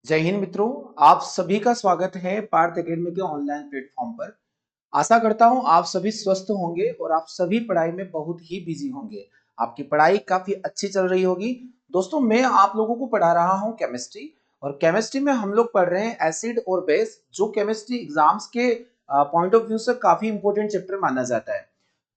जय हिंद मित्रों। आप सभी का स्वागत है पार्थ एकेडमी के ऑनलाइन प्लेटफॉर्म पर। आशा करता हूं आप सभी स्वस्थ होंगे और आप सभी पढ़ाई में बहुत ही बिजी होंगे। आपकी पढ़ाई काफी अच्छी चल रही होगी। दोस्तों, मैं आप लोगों को पढ़ा रहा हूं केमिस्ट्री, और केमिस्ट्री में हम लोग पढ़ रहे हैं एसिड और बेस, जो केमिस्ट्री एग्जाम्स के पॉइंट ऑफ व्यू से काफी इंपॉर्टेंट चैप्टर माना जाता है।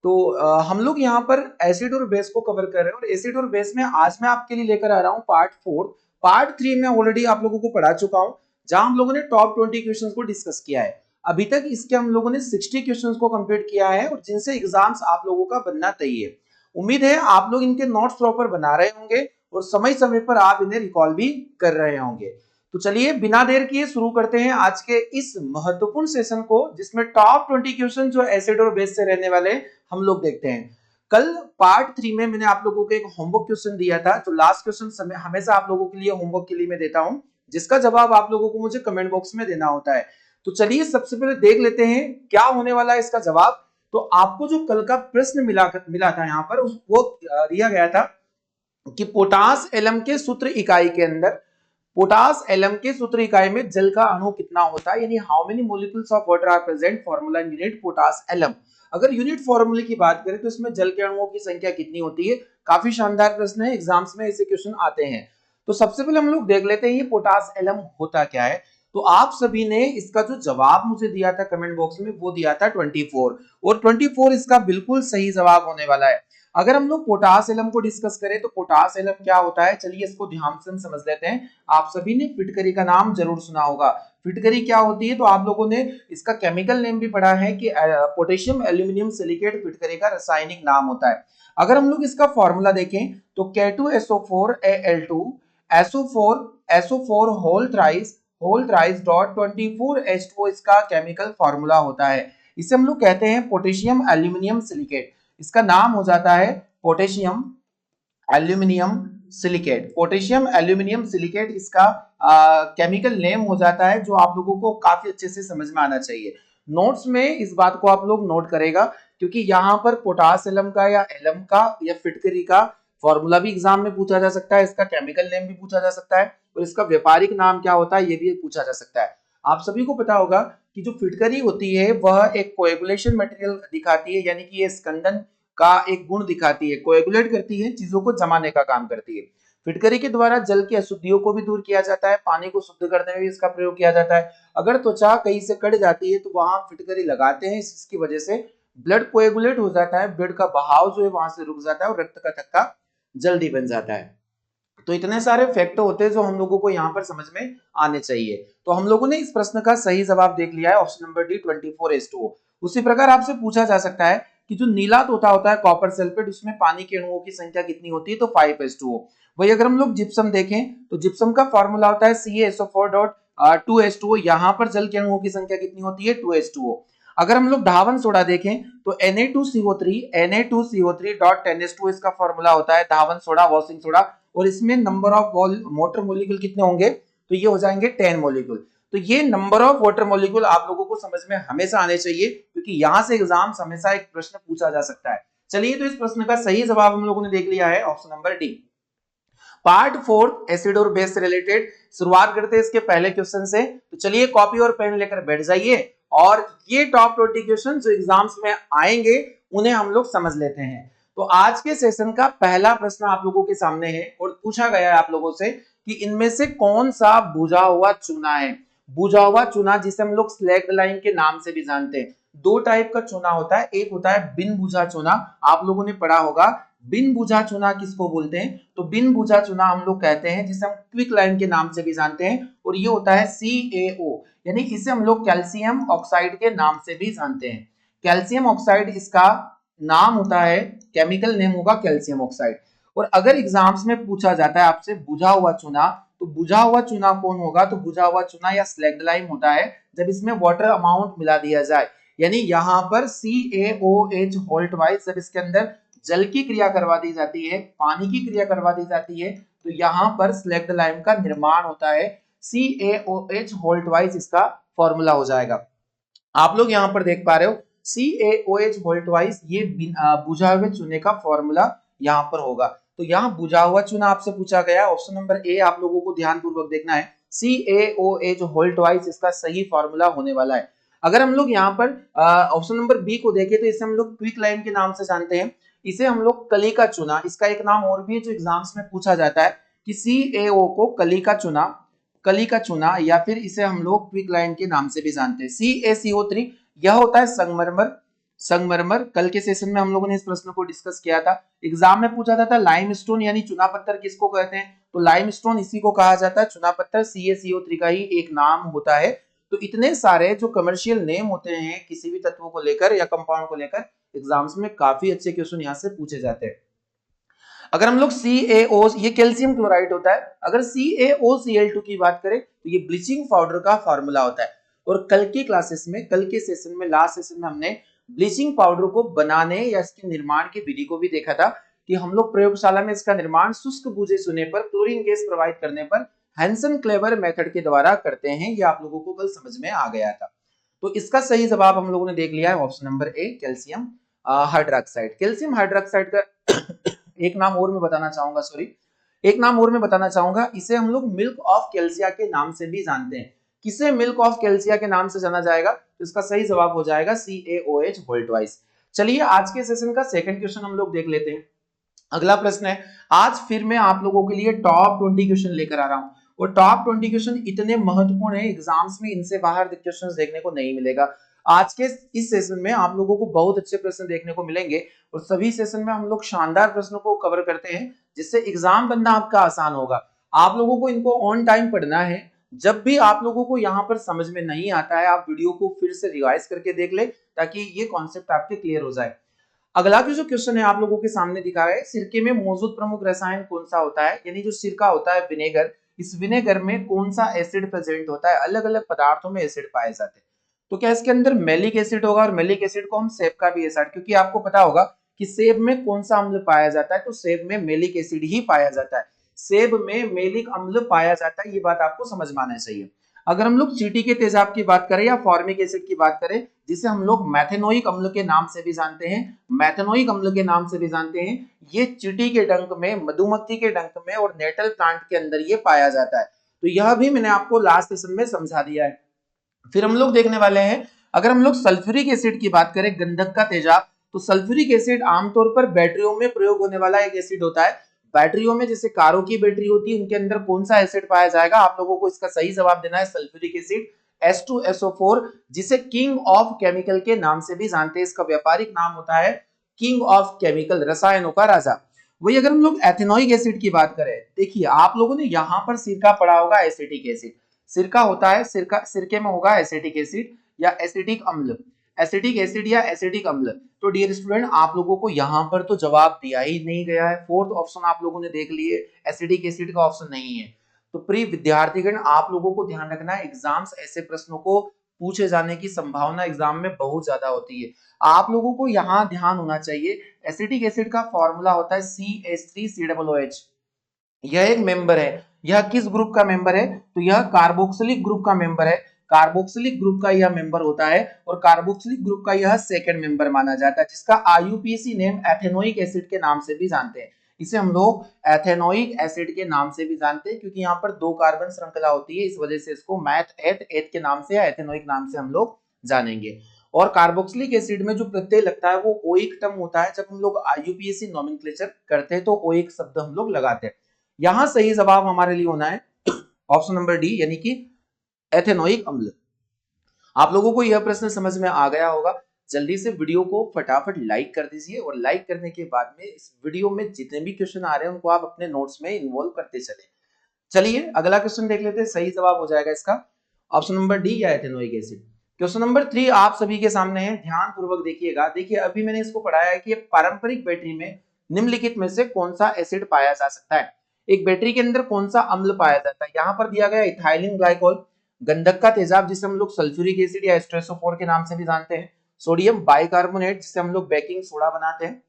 तो हम लोग यहाँ पर एसिड और बेस को कवर कर रहे हैं, और एसिड और बेस में आज मैं आपके लिए लेकर आ रहा हूँ पार्ट 4। पार्ट 3 में ऑलरेडी आप लोगों को पढ़ा चुका हूँ, जहां हम लोगों ने टॉप 20 क्वेश्चंस को डिस्कस किया है। अभी तक इसके हम लोगों ने 60 क्वेश्चंस को कंप्लीट किया है, और जिनसे एग्जाम्स आप लोगों का बनना तय है। उम्मीद है आप लोग इनके नोट्स प्रॉपर बना रहे होंगे और समय समय पर आप इन्हें रिकॉल भी कर रहे होंगे। तो चलिए बिना देर किए शुरू करते हैं आज के इस महत्वपूर्ण सेशन को, जिसमें टॉप 20 क्वेश्चन जो एसिड और बेस से रहने वाले हम लोग देखते हैं। कल पार्ट 3 में मैंने आप लोगों को एक होमवर्क क्वेश्चन दिया था, जो लास्ट क्वेश्चन हमेशा आप लोगों के लिए होमवर्क के लिए मैं देता हूं, जिसका जवाब आप लोगों को मुझे कमेंट बॉक्स में देना होता है। तो चलिए सबसे पहले देख लेते हैं क्या होने वाला है इसका जवाब। तो आपको जो कल का प्रश्न मिला था यहाँ पर वो दिया गया था कि पोटास एलम के सूत्र इकाई के अंदर, पोटास एलम के सूत्र इकाई में जल का अणु कितना होता है, यानी how many molecules of water are present, formula in unit potash alum. अगर यूनिट फॉर्मूले की बात करें तो इसमें जल के अणुओं की संख्या कितनी होती है। काफी शानदार प्रश्न है, एग्जाम्स में ऐसे क्वेश्चन आते हैं। तो सबसे पहले हम लोग देख लेते हैं ये पोटास एलम होता क्या है। तो आप सभी ने इसका जो जवाब मुझे दिया था कमेंट बॉक्स में, वो दिया था 24, और 24 इसका बिल्कुल सही जवाब होने वाला है। अगर हम लोग पोटास एलम को डिस्कस करें तो पोटास एलम क्या होता है, चलिए इसको ध्यान से समझ लेते हैं। आप सभी ने फिटकरी का नाम जरूर सुना होगा। फिटकरी क्या होती है, तो आप लोगों ने इसका केमिकल नेम भी पढ़ा है कि पोटेशियम एल्यूमिनियम सिलिकेट फिटकरी का रासायनिक नाम होता है। अगर हम लोग इसका फॉर्मूला देखें तो K2SO4Al2 SO4 whole thrice dot 24H2O इसका केमिकल फॉर्मूला होता है। इसे हम लोग कहते हैं पोटेशियम एल्यूमिनियम सिलिकेट। इसका नाम हो जाता है potassium aluminium silicate. Potassium aluminium silicate इसका केमिकल नेम हो जाता है, जो आप लोगों को काफी अच्छे से समझ में आना चाहिए। नोट्स में इस बात को आप लोग नोट करेगा, क्योंकि यहाँ पर पोटास एलम का या एलम का या फिटकरी का फॉर्मूला भी एग्जाम में पूछा जा सकता है, इसका केमिकल नेम भी पूछा जा सकता है, और इसका व्यापारिक नाम क्या होता है ये भी पूछा जा सकता है। आप सभी को पता होगा कि जो फिटकरी होती है वह एक कोएगुलेशन मटेरियल दिखाती है, यानी कि ये स्कंदन का एक गुण दिखाती है, कोएगुलेट करती है, चीजों को जमाने का काम करती है। फिटकरी के द्वारा जल की अशुद्धियों को भी दूर किया जाता है, पानी को शुद्ध करने में भी इसका प्रयोग किया जाता है। अगर त्वचा कहीं से कट जाती है तो वहां फिटकरी लगाते हैं, इसकी वजह से ब्लड कोएगुलेट हो जाता है, ब्लड का बहाव जो है वहां से रुक जाता है और रक्त का थक्का जल्दी बन जाता है। तो इतने सारे फैक्ट होते हैं जो हम लोगों को यहाँ पर समझ में आने चाहिए। तो हम लोगों ने इस प्रश्न का सही जवाब देख लिया है, ऑप्शन नंबर डी 24H2O। उसी प्रकार आपसे पूछा जा सकता है कि जो नीला तोता होता है कॉपर सल्फेट, उसमें पानी के अणुओं की संख्या कितनी होती है, तो 5H2O। वही अगर हम लोग जिप्सम देखें तो जिप्सम का फॉर्मूला होता है CaSO4.2H2O। यहाँ पर जल के अणुओं की संख्या कितनी होती है, 2H2O। अगर हम लोग धावन सोडा देखें तो Na2CO3.10H2O इसका फॉर्मूला होता है, धावन सोडा, वॉशिंग सोडा, और इसमें नंबर ऑफ वाटर मॉलिक्यूल कितने होंगे, तो ये हो जाएंगे 10 मॉलिक्यूल। तो ये नंबर ऑफ वाटर मॉलिक्यूल आप लोगों को समझ में हमेशा आने चाहिए, क्योंकि यहां से एग्जाम हमेशा एक प्रश्न पूछा जा सकता है। चलिए, तो इस प्रश्न का सही जवाब हम लोगों ने देख लिया है, option number D. Part 4 acid और बेस से रिलेटेड शुरुआत करते हैं इसके पहले क्वेश्चन से। तो चलिए कॉपी और पेन लेकर बैठ जाइए, और ये टॉप 20 क्वेश्चन जो एग्जाम्स में आएंगे उन्हें हम लोग समझ लेते हैं। तो आज के सेशन का पहला प्रश्न आप लोगों के सामने है, और पूछा गया है आप लोगों से कि इनमें से कौन सा बुझा हुआ चूना है। बुझा हुआ चूना, जिसे हम लोग स्लैग्ड लाइन के नाम से भी जानते हैं। दो टाइप का चूना होता है, एक होता है बिन बुझा चूना, आप लोगों ने पढ़ा होगा। बिन बुझा चूना किसको बोलते हैं, तो बिन बुझा चूना हम लोग कहते हैं, जिसे हम क्विक लाइन के नाम से भी जानते हैं, और ये होता है CaO, यानी इसे हम लोग कैल्शियम ऑक्साइड के नाम से भी जानते हैं। कैल्शियम ऑक्साइड इसका नाम होता है, केमिकल नेम होगा कैल्शियम ऑक्साइड। और अगर एग्जाम्स में पूछा जाता है आपसे बुझा हुआ चूना, तो बुझा हुआ चूना कौन होगा, तो बुझा हुआ चूना या स्लैग्ड लाइम होता है जब इसमें वाटर अमाउंट मिला दिया जाए, यानी यहाँ पर CaOH होल्ट वाइज जब इसके अंदर जल की क्रिया करवा दी जाती है, पानी की क्रिया करवा दी जाती है, तो यहाँ पर स्लैग्ड लाइम का निर्माण होता है। CaOH होल्ट वाइज इसका फॉर्मूला हो जाएगा। आप लोग यहाँ पर देख पा रहे हो CaOH वोल्ट वाइज, ये बुझा हुए चूने का फॉर्मूला यहाँ पर होगा। तो यहाँ बुझा हुआ चूना आपसे पूछा गया, ऑप्शन नंबर ए आप लोगों को ध्यान पूर्वक देखना है। CaOH होल ट्वाइस इसका सही फॉर्मूला होने वाला है। अगर हम लोग यहाँ पर ऑप्शन नंबर बी को देखें तो इसे हम लोग क्विक लाइम के नाम से जानते हैं। इसे हम लोग कलिका चुना, इसका एक नाम और भी है जो एग्जाम्स में पूछा जाता है कि CaO को कलिका चुना या फिर इसे हम लोग क्विक लाइम के नाम से भी जानते हैं। CaCO3 यह होता है संगमरमर। कल के सेशन में हम लोगों ने इस प्रश्न को डिस्कस किया था। एग्जाम में पूछा जाता है लाइमस्टोन यानी चुना पत्थर किसको कहते हैं, तो लाइमस्टोन इसी को कहा जाता है। चुना पत्थर CaCO3 का ही एक नाम होता है। तो इतने सारे जो कमर्शियल नेम होते हैं किसी भी तत्वों को लेकर या कंपाउंड को लेकर, एग्जाम्स में काफी अच्छे क्वेश्चन यहाँ से पूछे जाते हैं। अगर हम लोग CaO, ये कैल्शियम क्लोराइड होता है, अगर CaOCl2 की बात करें तो ये ब्लीचिंग पाउडर का फॉर्मूला होता है। और कल के क्लासेस में, कल के सेशन में, लास्ट सेशन में हमने ब्लीचिंग पाउडर को बनाने या इसके निर्माण की विधि को भी देखा था कि हम लोग प्रयोगशाला में इसका निर्माण शुष्क बूझे चूने पर क्लोरीन गैस प्रोवाइड करने पर हैंसन क्लेवर मेथड के द्वारा करते हैं। ये आप लोगों को कल समझ में आ गया था। तो इसका सही जवाब हम लोगों ने देख लिया है option number A, calcium hydroxide. Calcium hydroxide का एक नाम और मैं बताना चाहूंगा, इसे हम लोग मिल्क ऑफ कैल्सिया के नाम से भी जानते हैं। किसे मिल्क ऑफ कैल्सिया के नाम से जाना जाएगा, तो इसका सही जवाब हो जाएगा CaOH होल ट्वाइस। चलिए आज के सेशन का सेकंड क्वेश्चन हम लोग देख लेते हैं। अगला प्रश्न है, आज फिर मैं आप लोगों के लिए टॉप 20 क्वेश्चन लेकर आ रहा हूं और टॉप 20 क्वेश्चन इतने महत्वपूर्ण है, एग्जाम्स में इनसे बाहर क्वेश्चन देखने को नहीं मिलेगा। आज के इस सेशन में आप लोगों को बहुत अच्छे प्रश्न देखने को मिलेंगे और सभी सेशन में हम लोग शानदार प्रश्नों को कवर करते हैं जिससे एग्जाम बनना आपका आसान होगा। आप लोगों को इनको ऑन टाइम पढ़ना है। जब भी आप लोगों को यहाँ पर समझ में नहीं आता है, आप वीडियो को फिर से रिवाइज करके देख ले ताकि ये कॉन्सेप्ट आपके क्लियर हो जाए। अगला जो क्वेश्चन है आप लोगों के सामने दिखा है, सिरके में मौजूद प्रमुख रसायन कौन सा होता है, यानी जो सिरका होता है विनेगर, इस विनेगर में कौन सा एसिड प्रेजेंट होता है। अलग अलग पदार्थों में एसिड पाए जाते हैं, तो क्या इसके अंदर मेलिक एसिड होगा, और मेलिक एसिड को हम सेब का भी एसिड, क्योंकि आपको पता होगा कि सेब में कौन सा अम्ल पाया जाता है, तो सेब में मेलिक एसिड ही पाया जाता है। सेब में मेलिक अम्ल पाया जाता है, ये बात आपको समझ में आना चाहिए। अगर हम लोग चींटी के तेजाब की बात करें या फॉर्मिक एसिड की बात करें, जिसे हम लोग मैथेनोइक अम्ल के नाम से भी जानते हैं, ये चींटी के डंक में, मधुमक्खी के डंक में और नेटल प्लांट के अंदर ये पाया जाता है। तो यह भी मैंने आपको लास्ट सेशन में समझा दिया है। फिर हम लोग देखने वाले हैं, अगर हम लोग सल्फ्यूरिक एसिड की बात करें, गंधक का तेजाब, तो सल्फ्यूरिक एसिड आमतौर पर बैटरियों में प्रयोग होने वाला एक एसिड होता है। बैटरियों में जैसे कारों की बैटरी होती है, उनके अंदर कौन सा एसिड पाया जाएगा, आप लोगों को इसका सही जवाब देना है सल्फ्यूरिक एसिड H2SO4, जिसे किंग ऑफ केमिकल के नाम से भी जानते हैं। इसका व्यापारिक नाम होता है किंग ऑफ केमिकल, रसायनों का राजा। वही अगर हम लोग एथेनोइक एसिड की बात करें, देखिए आप लोगों ने यहाँ पर सिरका पढ़ा होगा, एसिटिक एसिड, सिरका होता है, सिरके में होगा एसिटिक एसिड या एसिटिक अम्ल, एसिटिक एसिड या एसिटिक अम्ल। तो डियर स्टूडेंट, आप लोगों को यहाँ पर तो जवाब दिया ही नहीं गया है। फोर्थ ऑप्शन आप लोगों ने देख लिए, एसिटिक एसिड का ऑप्शन नहीं है। तो प्रिय विद्यार्थीगण, आप लोगों को ध्यान रखना है, एग्जाम्स ऐसे प्रश्नों को पूछे जाने की संभावना एग्जाम में बहुत ज्यादा होती है। आप लोगों को यहाँ ध्यान होना चाहिए, एसिटिक एसिड का फॉर्मूला होता है CH3COOH। यह एक मेंबर है, यह किस ग्रुप का मेंबर है, तो यह कार्बोक्सिलिक ग्रुप का मेंबर है। कार्बोक्सिलिक ग्रुप का यह मेंबर होता है और कार्बोक्सिलिक ग्रुप का यह सेकंड मेंबर माना जाता है, जिसका IUPAC नेम एथेनोइक एसिड के नाम से भी जानते हैं। इसे हम लोग एथेनोइक एसिड के नाम से भी जानते हैं, क्योंकि यहाँ पर 2 कार्बन श्रृंखला होती है, इस वजह से इसको मैथ एथ के नाम से या एथेनोइक नाम से हम लोग जानेंगे। और कार्बोक्सिलिक एसिड में जो प्रत्यय लगता है वो ओइक टर्म होता है। जब हम लोग IUPAC नोमेनक्लेचर करते हैं तो ओइक शब्द हम लोग लगाते हैं। यहां सही जवाब हमारे लिए होना है ऑप्शन नंबर डी, यानी कि एथेनोइक अम्ल। आप लोगों को यह प्रश्न समझ में आ गया होगा। जल्दी से वीडियो को फटाफट लाइक कर दीजिए और लाइक करने के बाद में इस वीडियो में जितने भी क्वेश्चन आ रहे हैं उनको आप अपने नोट्स में इन्वॉल्व करते चले। चलिए अगला क्वेश्चन देख लेते हैं। सही जवाब हो जाएगा इसका ऑप्शन नंबर डी या एथेनोइक एसिड। क्वेश्चन नंबर 3 आप सभी के सामने है, ध्यान पूर्वक देखिएगा। देखिए अभी मैंने इसको पढ़ाया है कि पारंपरिक बैटरी में निम्नलिखित में से कौन सा एसिड पाया जा सकता है। एक बैटरी के अंदर कौन सा अम्ल पाया जाता है, यहाँ पर दिया गया इथाइलिन ग्लाइकोल, गंधक का तेजाब जिसे हम लोग सल्फ्यूरिक एसिड या H2SO4 के नाम से भी जानते हैं, सोडियम बाइकार्बोनेट जिसे हम लोग बेकिंग सोडा बनाते हैं,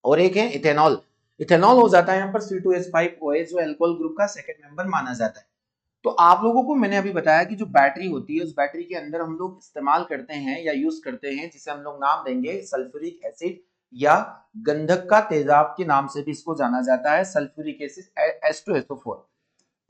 और एक है इथेनॉल। इथेनॉल हो जाता है यहाँ पर C2H5OH, जो अल्कोहल ग्रुप का सेकंड मेंबर माना जाता है। तो आप लोगों को मैंने अभी बताया कि जो बैटरी होती है, उस बैटरी के अंदर हम लोग इस्तेमाल करते हैं या यूज करते हैं, जिसे हम लोग नाम देंगे सल्फ्यूरिक एसिड या गंधक का तेजाब के नाम से भी इसको जाना जाता है, सल्फ्यूरिक एसिड H2SO4।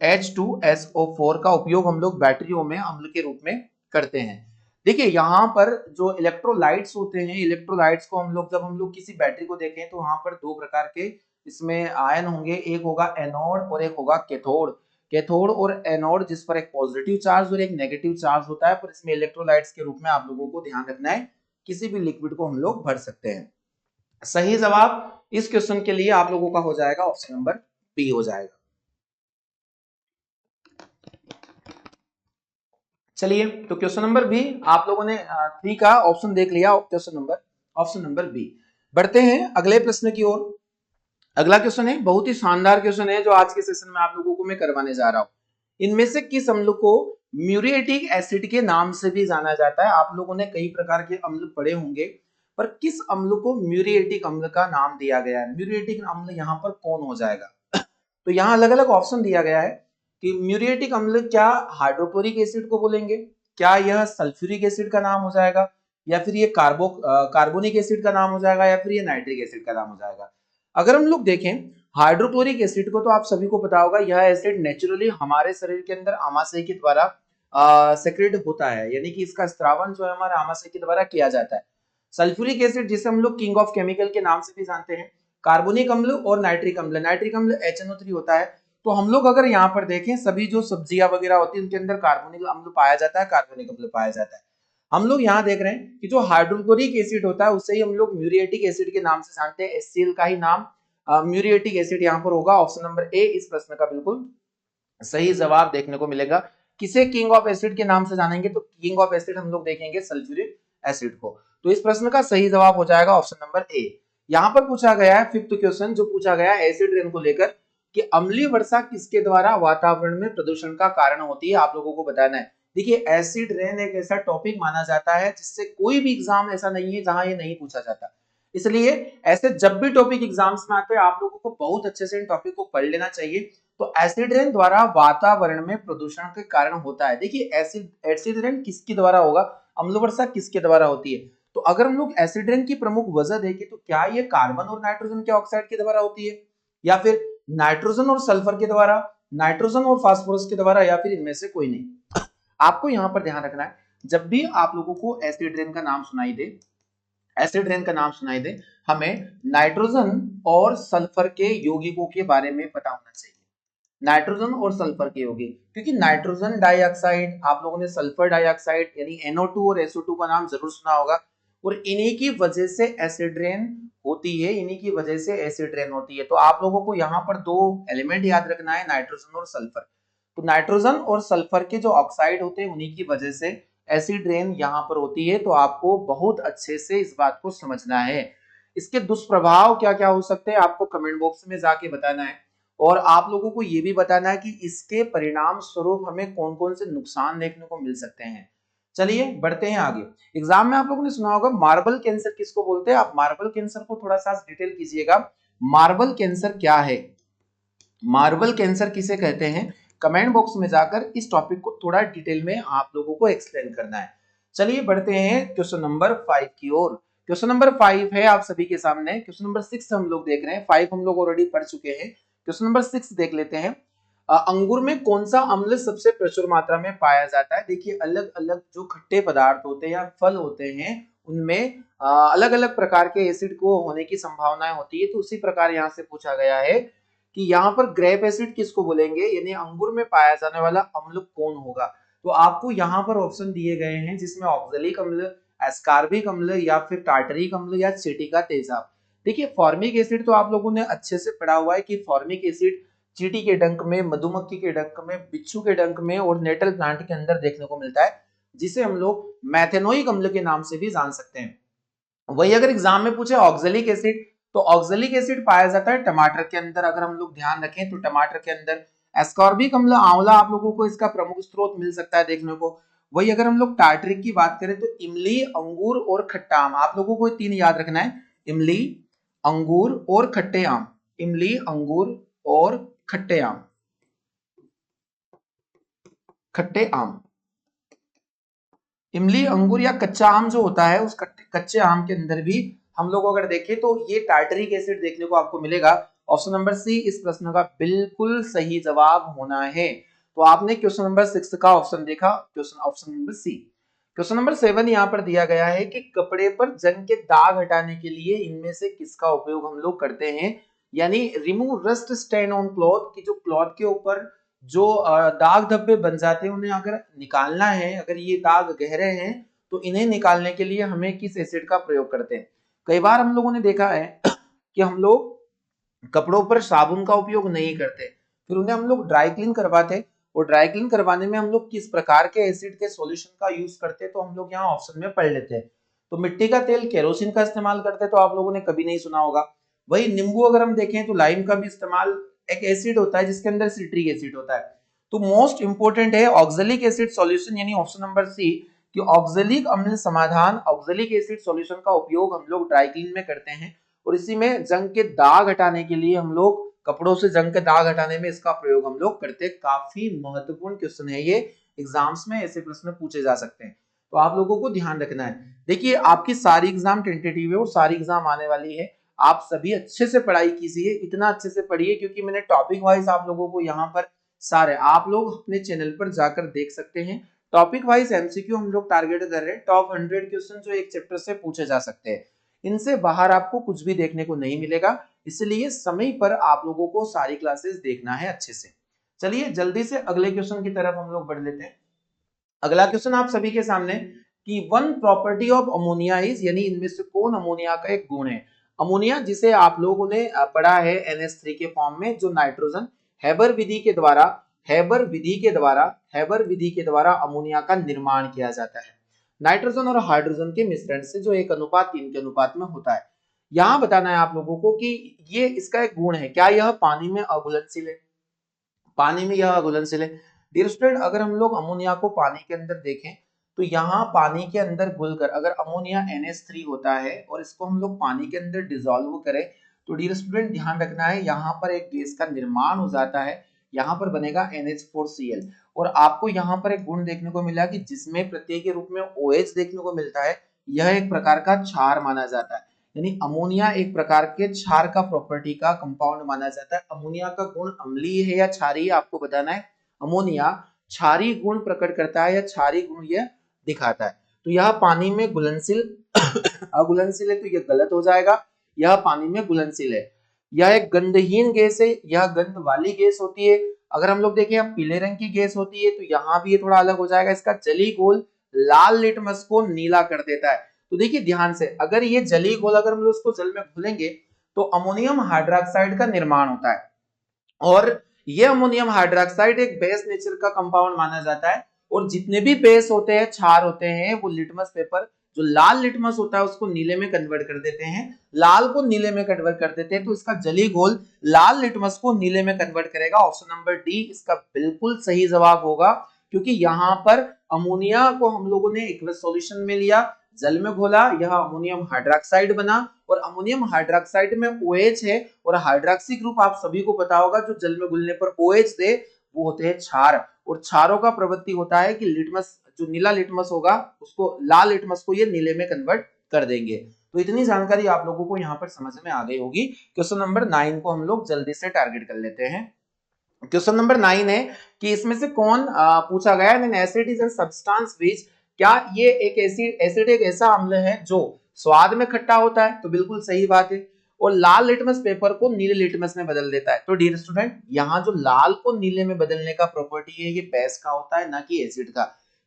H2SO4 का उपयोग हम लोग बैटरियों में अम्ल के रूप में करते हैं। देखिए यहाँ पर जो इलेक्ट्रोलाइट्स होते हैं, इलेक्ट्रोलाइट्स को जब हम लोग किसी बैटरी को देखें तो वहां पर दो प्रकार के इसमें आयन होंगे, एक होगा एनोड और एक होगा कैथोड। कैथोड और एनोड जिस पर एक पॉजिटिव चार्ज और एक नेगेटिव चार्ज होता है, पर इसमें इलेक्ट्रोलाइट्स के रूप में आप लोगों को ध्यान रखना है किसी भी लिक्विड को हम लोग भर सकते हैं। सही जवाब इस क्वेश्चन के लिए आप लोगों का हो जाएगा ऑप्शन नंबर बी हो जाएगा। चलिए तो क्वेश्चन नंबर बी आप लोगों ने 3 का ऑप्शन देख लिया, ऑप्शन नंबर बी। बढ़ते हैं अगले प्रश्न की ओर। अगला क्वेश्चन है बहुत ही शानदार क्वेश्चन है जो आज के सेशन में आप लोगों को मैं करवाने जा रहा हूं। इनमें से किस अम्ल को म्यूरिएटिक एसिड के नाम से भी जाना जाता है? आप लोगों ने कई प्रकार के अम्ल पढ़े होंगे, पर किस अम्ल को म्यूरिएटिक अम्ल का नाम दिया गया है? म्यूरिएटिक अम्ल यहाँ पर कौन हो जाएगा? तो यहाँ अलग अलग ऑप्शन दिया गया है कि म्यूरिएटिक अम्ल क्या हाइड्रोक्लोरिक एसिड को बोलेंगे, क्या यह सल्फ्यूरिक एसिड का नाम हो जाएगा, या फिर ये कार्बोनिक एसिड का नाम हो जाएगा, या फिर ये नाइट्रिक एसिड का नाम हो जाएगा। अगर हम लोग देखें हाइड्रोक्लोरिक एसिड को, तो आप सभी को पता होगा यह एसिड नेचुरली हमारे शरीर के अंदर आमाशय के द्वारा सेक्रेट होता है, यानी कि इसका स्त्रावन जो है हमारे आमाशय के द्वारा किया जाता है। सल्फ्यूरिक एसिड जिसे हम लोग किंग ऑफ केमिकल के नाम से भी जानते हैं, कार्बोनिक अम्ल और नाइट्रिक अम्ल HNO3 होता है। तो हम लोग अगर यहाँ पर देखें सभी जो सब्जियां वगैरह होती है उनके अंदर कार्बोनिक अम्ल पाया जाता है, कार्बोनिक अम्ल पाया जाता है। हम लोग यहाँ देख रहे हैं कि जो हाइड्रोक्लोरिक एसिड होता है उससे ही हम लोग म्यूरिएटिक एसिड के नाम से जानते हैं। HCl का ही नाम म्यूरिएटिक एसिड यहाँ पर होगा। ऑप्शन नंबर ए इस प्रश्न का बिल्कुल सही जवाब देखने को मिलेगा। किसे किंग ऑफ एसिड के नाम से जानेंगे? तो किंग ऑफ एसिड हम लोग देखेंगे सल्फ्यूरिक एसिड को। तो इस प्रश्न का सही जवाब हो जाएगा ऑप्शन नंबर ए। यहाँ पर पूछा गया है फिफ्थ क्वेश्चन जो पूछा गया है एसिड रेन को लेकर कि अम्लीय वर्षा किसके द्वारा वातावरण में प्रदूषण का कारण होती है, आप लोगों को बताना है। देखिए एसिड रेन एक ऐसा टॉपिक माना जाता है जिससे कोई भी एग्जाम ऐसा नहीं है जहां ये नहीं पूछा जाता। इसलिए ऐसे जब भी टॉपिक एग्जाम्स में आते हैं आप लोगों को बहुत अच्छे से इन टॉपिक को पढ़ लेना चाहिए। तो एसिड रेन द्वारा वातावरण में प्रदूषण के कारण होता है। देखिए एसिड रेन किसके द्वारा होगा, अम्ल वर्षा किसके द्वारा होती है? तो अगर हम लोग एसिड रेन की प्रमुख वजह देखें तो क्या ये कार्बन और नाइट्रोजन के ऑक्साइड के द्वारा होती है, या फिर नाइट्रोजन और सल्फर के द्वारा, नाइट्रोजन और फास्फोरस के द्वारा, या फिर इनमें से कोई नहीं? आपको यहां पर ध्यान रखना है जब भी आप लोगों को एसिड रेन का नाम सुनाई दे, एसिड रेन का नाम सुनाई दे, हमें नाइट्रोजन और सल्फर के यौगिकों के बारे में पता होना चाहिए। नाइट्रोजन और सल्फर के यौगिक, क्योंकि नाइट्रोजन डाइऑक्साइड, आप लोगों ने सल्फर डाइऑक्साइड यानी NO2 और SO2 का नाम जरूर सुना होगा, और इन्हीं की वजह से एसिड रेन होती है, इन्हीं की वजह से एसिड रेन होती है। तो आप लोगों को यहाँ पर दो एलिमेंट याद रखना है, नाइट्रोजन और सल्फर। तो नाइट्रोजन और सल्फर के जो ऑक्साइड होते हैं उन्हीं की वजह से एसिड रेन यहाँ पर होती है। तो आपको बहुत अच्छे से इस बात को समझना है। इसके दुष्प्रभाव क्या क्या हो सकते हैं आपको कमेंट बॉक्स में जाके बताना है, और आप लोगों को यह भी बताना है कि इसके परिणाम स्वरूप हमें कौन कौन से नुकसान देखने को मिल सकते हैं। चलिए बढ़ते हैं आगे। एग्जाम में आप लोगों ने सुना होगा मार्बल कैंसर किसको बोलते हैं? आप मार्बल कैंसर को थोड़ा सा डिटेल कीजिएगा। मार्बल कैंसर क्या है, मार्बल कैंसर किसे कहते हैं? कमेंट बॉक्स में जाकर इस टॉपिक को थोड़ा डिटेल में आप लोगों को एक्सप्लेन करना है। चलिए बढ़ते हैं क्वेश्चन नंबर 5 की ओर। क्वेश्चन नंबर 5 है आप सभी के सामने। क्वेश्चन नंबर 6 हम लोग देख रहे हैं, 5 हम लोग ऑलरेडी पढ़ चुके हैं। क्वेश्चन नंबर 6 देख लेते हैं। अंगूर में कौन सा अम्ल सबसे प्रचुर मात्रा में पाया जाता है? देखिए अलग अलग जो खट्टे पदार्थ होते हैं या फल होते हैं उनमें अलग अलग प्रकार के एसिड को होने की संभावनाएं होती है। तो उसी प्रकार यहाँ से पूछा गया है कि यहाँ पर ग्रेप एसिड किसको बोलेंगे, यानी अंगूर में पाया जाने वाला अम्ल कौन होगा? तो आपको यहाँ पर ऑप्शन दिए गए हैं जिसमें ऑक्जेलिक अम्ल, एस्कार्बिक अम्ल, या फिर टार्टरिक अम्ल, या चीटी का तेजाब। देखिए फॉर्मिक एसिड तो आप लोगों ने अच्छे से पढ़ा हुआ है कि फॉर्मिक एसिड चींटी के डंक में, मधुमक्खी के डंक में, बिच्छू के डंक में और नेटल प्लांट के अंदर देखने को मिलता है, जिसे हम लोग मैथेनोइक अम्ल के नाम से भी जान सकते हैं। वही अगर एग्जाम में पूछे ऑक्जेलिक एसिड, तो ऑक्जेलिक एसिड पाया जाता है टमाटर के अंदर। अगर हम लोग ध्यान रखें तो टमाटर के अंदर एस्कॉर्बिक अम्ल, आंवला आप लोगों को इसका प्रमुख स्रोत मिल सकता है देखने को। वही अगर हम लोग टार्टरिक की बात करें तो इमली, अंगूर और खट्टा आम, आप लोगों को तीन याद रखना है, इमली, अंगूर और खट्टे आम। इमली, अंगूर और खट्टे आम, खट्टे आम। इमली, अंगूर या कच्चा आम जो होता है उस कच्चे आम के अंदर भी हम लोग अगर देखें तो ये टार्टरिक एसिड देखने को आपको मिलेगा। ऑप्शन नंबर सी इस प्रश्न का बिल्कुल सही जवाब होना है। तो आपने क्वेश्चन नंबर 6 का ऑप्शन देखा, question option number C. Question number 7 यहाँ पर दिया गया है कि कपड़े पर जंग के दाग हटाने के लिए इनमें से किसका उपयोग हम लोग करते हैं, यानी remove rust stain on cloth, की जो क्लॉथ के ऊपर जो दाग धब्बे बन जाते हैं उन्हें अगर निकालना है, अगर ये दाग गहरे हैं तो इन्हें निकालने के लिए हमें किस एसिड का प्रयोग करते हैं। कई बार हम लोगों ने देखा है कि हम लोग कपड़ों पर साबुन का उपयोग नहीं करते, फिर उन्हें हम लोग ड्राई क्लीन करवाते, और ड्राई क्लीन करवाने में हम लोग किस प्रकार के एसिड के सॉल्यूशन का यूज करते हैं, तो हम लोग यहाँ ऑप्शन में पढ़ लेते हैं। तो मिट्टी का तेल, केरोसिन का इस्तेमाल करते हैं, तो आप लोगों ने कभी नहीं सुना होगा। वही नींबू अगर हम देखें तो लाइम का भी इस्तेमाल, एक एसिड होता है जिसके अंदर सिट्रिक एसिड होता है। तो मोस्ट इंपोर्टेंट है ऑक्सैलिक एसिड सॉल्यूशन, यानी ऑप्शन नंबर सी कि ऑक्सैलिक अम्ल समाधान, ऑक्सैलिक एसिड सॉल्यूशन का उपयोग हम लोग ड्राई क्लीन में करते हैं, और इसी में जंग के दाग हटाने के लिए हम लोग कपड़ों से जंग के दाग हटाने में इसका प्रयोग हम लोग करते हैं। काफी महत्वपूर्ण क्वेश्चन है ये, एग्जाम्स में ऐसे प्रश्न पूछे जा सकते हैं, तो आप लोगों को ध्यान रखना है। देखिए आपकी सारी एग्जाम टेंटेटिव है और सारी एग्जाम आने वाली है, आप सभी अच्छे से पढ़ाई कीजिए, इतना अच्छे से पढ़िए क्योंकि मैंने टॉपिक वाइज आप लोगों को यहाँ पर सारे, आप लोग अपने चैनल पर जाकर देख सकते हैं, टॉपिक वाइज एमसीक्यू हम लोग टारगेट कर रहे हैं, टॉप 100 क्वेश्चन जो एक चैप्टर से पूछे जा सकते हैं, इनसे बाहर आपको कुछ भी देखने को नहीं मिलेगा, इसलिए समय पर आप लोगों को सारी क्लासेस देखना है अच्छे से। चलिए जल्दी से अगले क्वेश्चन की तरफ हम लोग बढ़ लेते हैं। अगला क्वेश्चन आप सभी के सामने कि one property of ammonia is, यानी इनमें से कौन अमोनिया का एक गुण है। अमोनिया जिसे आप लोगों ने पढ़ा है NH3 के फॉर्म में, जो नाइट्रोजन हैबर विधि के द्वारा, हैबर विधि के द्वारा अमोनिया का निर्माण किया जाता है, नाइट्रोजन और हाइड्रोजन के मिश्रण से, जो 1:3 के अनुपात में होता है। यहां बताना है आप लोगों को कि ये इसका एक गुण है, क्या यह पानी में अघुलनशील है, पानी में यह अघुलनशील है। डियर स्टूडेंट, अगर हम लोग अमोनिया को पानी के अंदर देखें तो यहाँ पानी के अंदर घुलकर अगर अमोनिया NH3 होता है और इसको हम लोग पानी के अंदर डिसॉल्व करें, तो डियर स्टूडेंट ध्यान रखना है यहाँ पर एक गैस का निर्माण हो जाता है, यहाँ पर बनेगा NH4Cl, और आपको यहाँ पर एक गुण देखने को मिला कि जिसमें प्रत्यय के रूप में OH देखने को मिलता है, यह एक प्रकार का क्षार माना जाता है, यानी अमोनिया एक प्रकार के क्षार का प्रॉपर्टी का कंपाउंड माना जाता है। अमोनिया का गुण अम्लीय है या क्षारीय आपको बताना है। अमोनिया क्षारीय गुण प्रकट करता है या क्षारीय गुण यह दिखाता है। तो यह पानी में घुलनशील अघुलनशील है, तो यह गलत हो जाएगा, यह पानी में घुलनशील है। यह एक गंधहीन गैस है, यह गंध वाली गैस होती है। अगर हम लोग देखें हम पीले रंग की गैस होती है, तो यहाँ भी ये थोड़ा अलग हो जाएगा, इसका जली घोल लाल लिटमस को नीला कर देता है। तो देखिए ध्यान से, अगर ये जली घोल अगर हम लोग उसको जल में घुलेंगे तो अमोनियम हाइड्रोक्साइड का निर्माण होता है, और ये अमोनियम हाइड्रोक्साइड एक बेस नेचर का कंपाउंड माना जाता है, और जितने भी बेस होते हैं, क्षार होते हैं, वो लिटमस पेपर, जो लाल लिटमस होता है उसको नीले में कन्वर्ट कर देते हैं, लाल को नीले में कन्वर्ट कर देते हैं, तो इसका जली घोल लाल लिटमस को नीले में कन्वर्ट करेगा। ऑप्शन नंबर डी इसका बिल्कुल सही जवाब होगा, क्योंकि यहाँ पर अमोनिया को हम लोगों ने एक्वस सॉल्यूशन में लिया, जल में घोला, यह अमोनियम हाइड्रोक्साइड बना, और अमोनियम हाइड्रोक्साइड में OH है, और हाइड्रोक्सी ग्रुप आप सभी को पता होगा जो जल में घुलने पर OH दे वो होते हैं क्षार, और क्षारों का प्रवृत्ति होता है कि लिटमस, जो नीला लिटमस होगा उसको, लाल लिटमस को ये नीले में कन्वर्ट कर देंगे। तो इतनी जानकारी आप लोगों को यहाँ पर समझ में आ गई होगी। क्वेश्चन नंबर 9 को हम लोग जल्दी से टारगेट कर लेते हैं। क्वेश्चन नंबर 9 है कि इसमें से कौन पूछा गया है, acid is an substance which, क्या ये एक एसिड एक ऐसा अम्ल है जो स्वाद में खट्टा होता है, तो बिल्कुल सही बात है, और लाल लिटमस पेपर को नीले लिटमस में बदल देता है। तो डियर स्टूडेंट, यहाँ जो लाल को नीले में बदलने का प्रॉपर्टी है ये बेस का होता है, ना कि एसिड का,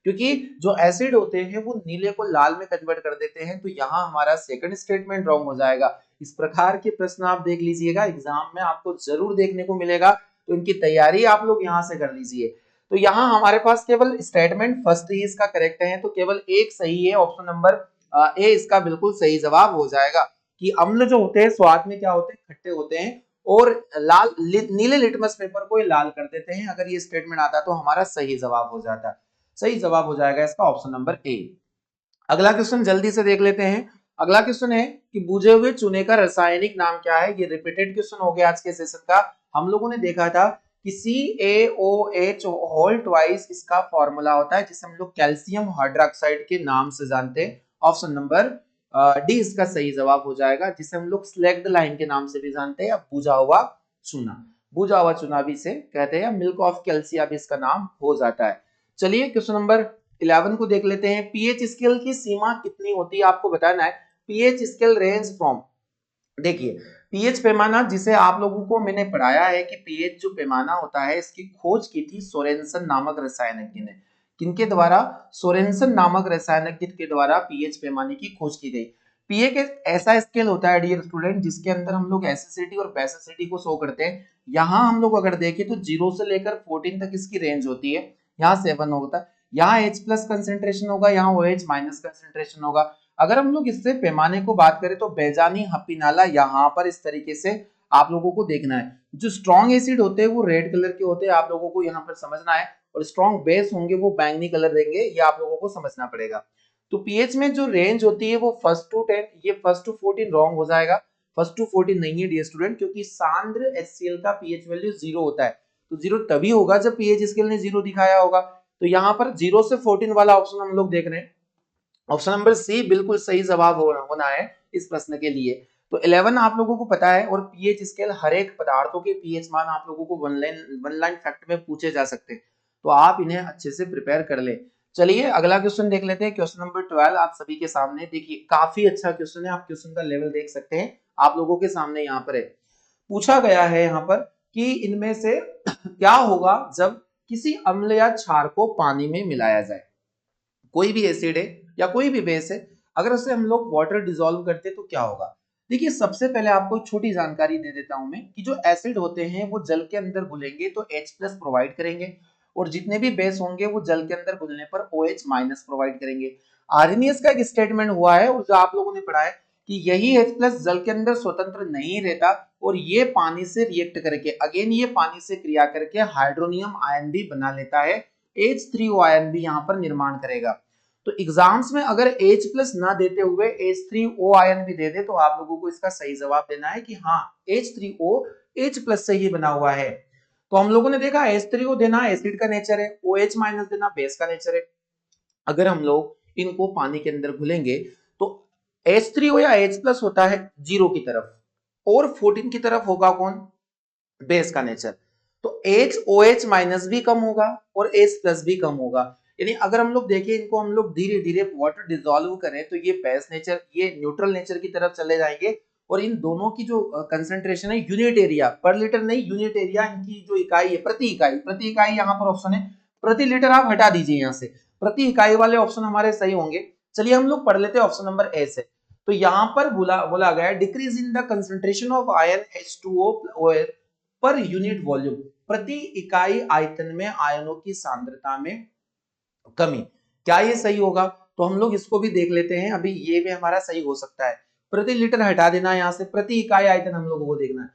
क्योंकि जो एसिड होते हैं वो नीले को लाल में कन्वर्ट कर देते हैं, तो यहाँ हमारा सेकंड स्टेटमेंट रॉन्ग हो जाएगा। इस प्रकार के प्रश्न आप देख लीजिएगा, एग्जाम में आपको जरूर देखने को मिलेगा, तो इनकी तैयारी आप लोग यहाँ से कर लीजिए। तो यहाँ हमारे पास केवल स्टेटमेंट फर्स्ट ही इसका करेक्ट है, तो केवल एक सही है, ऑप्शन नंबर ए इसका बिल्कुल सही जवाब हो जाएगा, कि अम्ल जो होते हैं स्वाद में क्या होते हैं, खट्टे होते हैं, और लाल नीले लिटमस पेपर को ये लाल कर देते हैं। अगर ये स्टेटमेंट आता तो हमारा सही जवाब हो जाता, सही जवाब हो जाएगा इसका ऑप्शन नंबर ए। अगला क्वेश्चन जल्दी से देख लेते हैं। अगला क्वेश्चन है कि बुझे हुए चूने का रासायनिक नाम क्या है। ये रिपीटेड क्वेश्चन हो गया आज के सेशन का। हम लोगों ने देखा था कि CaOH होल ट्वाइस इसका फॉर्मूला होता है, जिसे हम लोग कैल्शियम हाइड्रोक्साइड के नाम से जानते हैं। ऑप्शन नंबर डी इसका सही जवाब हो जाएगा, जिसे हम लोग सिलेक्ट लाइन के नाम से भी जानते हैं, या बुझा हुआ चूना। बुझा हुआ चूना भी इसे कहते हैं, मिल्क ऑफ कैल्सिया भी इसका नाम हो जाता है। चलिए क्वेश्चन नंबर 11 को देख लेते हैं। पीएच स्केल की सीमा कितनी होती है आपको बताना है। पीएच स्केल रेंज फ्रॉम, देखिए पीएच पैमाना जिसे आप लोगों को मैंने पढ़ाया है कि पीएच जो पैमाना होता है, इसकी खोज की थी सोरेनसन नामक रसायनज्ञ ने। किनके द्वारा? सोरेनसन नामक रसायनज्ञ के द्वारा पीएच पैमाने की खोज की गई। पीएच एक ऐसा स्केल होता है डियर स्टूडेंट, जिसके अंदर हम लोग एसिडिटी और बेसिसिटी को शो करते हैं। यहाँ हम लोग अगर देखें तो 0 से लेकर 14 तक इसकी रेंज होती है। यहाँ 7 होता है, यहाँ H प्लस कंसेंट्रेशन होगा, यहाँ OH माइनस कंसेंट्रेशन होगा। अगर हम लोग इससे पैमाने को बात करें तो बेजानी हपीनाला यहाँ पर इस तरीके से आप लोगों को देखना है। जो स्ट्रॉन्ग एसिड होते हैं वो रेड कलर के होते हैं, आप लोगों को यहाँ पर समझना है, और स्ट्रॉन्ग बेस होंगे वो बैंगनी कलर देंगे, ये आप लोगों को समझना पड़ेगा। तो पीएच में जो रेंज होती है वो 1 to 10, ये 1 to 14 रॉन्ग हो जाएगा। 1 to 14 नहीं है डियर स्टूडेंट, क्योंकि सांद्र HCl का पीएच वैल्यू 0 होता है। तो 0 तभी होगा जब पीएच स्केल ने 0 दिखाया होगा। तो यहाँ पर 0 से 14 वाला ऑप्शन हम लोग देख रहे हैं। ऑप्शन नंबर सी बिल्कुल सही जवाब होना है इस प्रश्न के लिए। तो 11 आप लोगों को पता है, और पीएच स्केल हर एक पदार्थों के पीएच मान आप लोगों को वन लाइन फैक्ट में पूछे जा सकते हैं, तो आप इन्हें अच्छे से प्रिपेयर कर ले। चलिए अगला क्वेश्चन देख लेते हैं। क्वेश्चन नंबर 12 आप सभी के सामने, देखिए काफी अच्छा क्वेश्चन है, आप क्वेश्चन का लेवल देख सकते हैं, आप लोगों के सामने यहाँ पर है। पूछा गया है यहाँ पर कि इनमें से क्या होगा जब किसी अम्ल या क्षार को पानी में मिलाया जाए। कोई भी एसिड है या कोई भी बेस है, अगर उसे हम लोग वाटर डिसॉल्व करते हैं तो क्या होगा। देखिए सबसे पहले आपको छोटी जानकारी दे देता हूं मैं कि जो एसिड होते हैं वो जल के अंदर घुलेंगे तो H प्लस प्रोवाइड करेंगे, और जितने भी बेस होंगे वो जल के अंदर घुलने पर OH माइनस प्रोवाइड करेंगे। आर्हेनियस का एक स्टेटमेंट हुआ है, और जो आप लोगों ने पढ़ा है कि यही H प्लस जल के अंदर स्वतंत्र नहीं रहता, और ये पानी से रिएक्ट करके, अगेन ये पानी से क्रिया करके हाइड्रोनियम आयन भी बना लेता है, H3O आयन भी यहाँ पर निर्माण करेगा। तो एग्जाम्स में अगर H प्लस ना देते हुए H3O आयन भी दे दे तो आप लोगों को इसका सही जवाब देना है कि हाँ H3O H प्लस से ही बना हुआ है। तो हम लोगों ने देखा H3O देना एसिड का नेचर है, OH माइनस देना बेस का नेचर है। अगर हम लोग इनको पानी के अंदर घुलेंगे तो H3O या H प्लस होता है 0 की तरफ, और 14 की तरफ होगा कौन? बेस का नेचर। तो OH माइनस भी कम होगा और H प्लस भी कम होगा। यानी अगर हम लोग देखें इनको, हम लोग धीरे धीरे वाटर डिसॉल्व करें तो ये बेस नेचर, ये न्यूट्रल नेचर की तरफ चले जाएंगे, और इन दोनों की जो कंसंट्रेशन है यूनिट एरिया, पर लीटर नहीं यूनिट एरिया, इनकी जो इकाई है प्रति इकाई यहाँ पर ऑप्शन है, प्रति लीटर आप हटा दीजिए यहाँ से, प्रति इकाई वाले ऑप्शन हमारे सही होंगे। चलिए हम लोग पढ़ लेते हैं ऑप्शन नंबर ए से। तो यहाँ पर बोला गया decrease in the concentration of ion H2O per unit volume, प्रति इकाई आयतन में आयनों की सांद्रता में कमी। क्या ये सही होगा? तो हम लोग इसको भी देख लेते हैं, अभी ये भी हमारा सही हो सकता है। प्रति लीटर हटा देना यहाँ से, प्रति इकाई आयतन हम लोगों को देखना है।